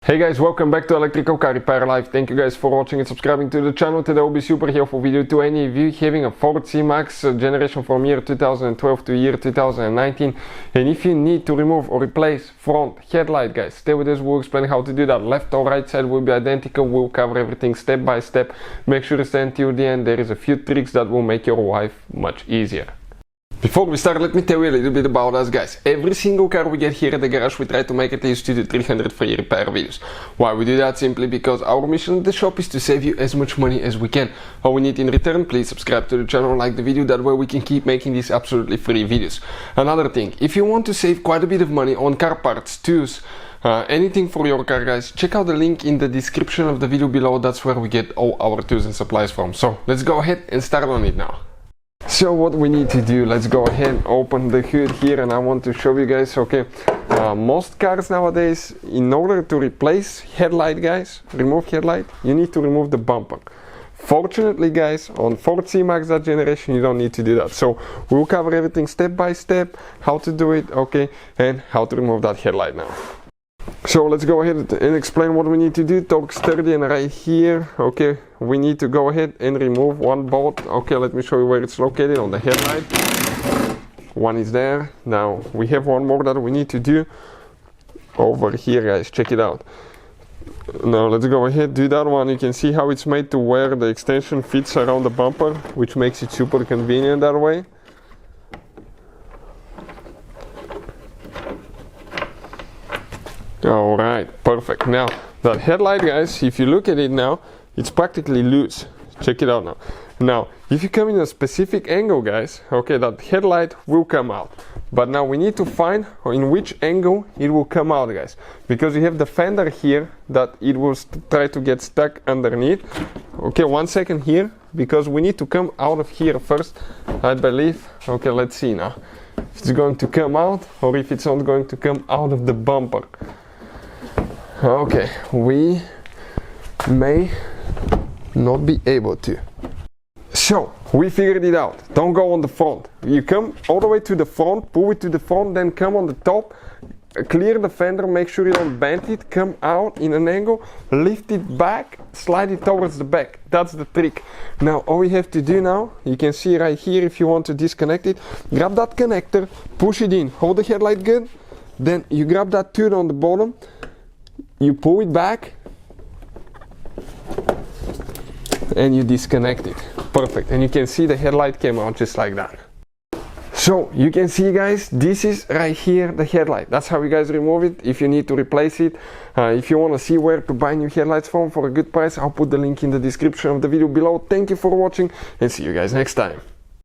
Hey guys, welcome back to Electrical Car Repair Live. Thank you guys for watching and subscribing to the channel. Today will be super helpful video to any of you having a Ford C-Max generation from year 2012 to year 2019. And if you need to remove or replace front headlight, guys, stay with us. We'll explain how to do that. Left or right side will be identical. We'll cover everything step by step. Make sure to stay until the end. There is a few tricks that will make your life much easier. Before we start, let me tell you a little bit about us, guys. Every single car we get here at the garage, we try to make at least 2 to 300 free repair videos. Why we do that? Simply because our mission at the shop is to save you as much money as we can. All we need in return, please subscribe to the channel and like the video, that way we can keep making these absolutely free videos. Another thing, if you want to save quite a bit of money on car parts, tools, anything for your car, guys, check out the link in the description of the video below. That's where we get all our tools and supplies from. So let's go ahead and start on it now. So what we need to do, let's go ahead and open the hood here, and I want to show you guys, okay, most cars nowadays, in order to replace headlight, guys, remove headlight, you need to remove the bumper. Fortunately, guys, on Ford C-Max that generation, you don't need to do that. So we'll cover everything step by step, how to do it, okay, and how to remove that headlight now. So let's go ahead and explain what we need to do. Torque sturdy, and right here, okay, we need to go ahead and remove one bolt. Okay, let me show you where it's located on the headlight. One is there. Now we have one more that we need to do over here, guys. Check it out. Now let's go ahead, do that one. You can see how it's made to where the extension fits around the bumper, which makes it super convenient that way. Alright, perfect. Now that headlight, guys, if you look at it now, it's practically loose. Check it out now. Now if you come in a specific angle, guys, okay, that headlight will come out. But now we need to find in which angle it will come out, guys, because you have the fender here that it will try to get stuck underneath. Okay, 1 second here, because we need to come out of here first, I believe. Okay, let's see now if it's going to come out or if it's not going to come out of the bumper. Okay, we may not be able to. So we figured it out. Don't go on the front. You come all the way to the front, pull it to the front, then come on the top, clear the fender, make sure you don't bend it, come out in an angle, lift it back, slide it towards the back. That's the trick. Now all you have to do now, you can see right here, if you want to disconnect it, grab that connector, push it in, hold the headlight good, then you grab that tooth on the bottom, you pull it back and you disconnect it. Perfect. And you can see the headlight came out just like that. So you can see, guys, this is right here the headlight. That's how you guys remove it if you need to replace it. If you want to see where to buy new headlights from for a good price, I'll put the link in the description of the video below. Thank you for watching and see you guys next time.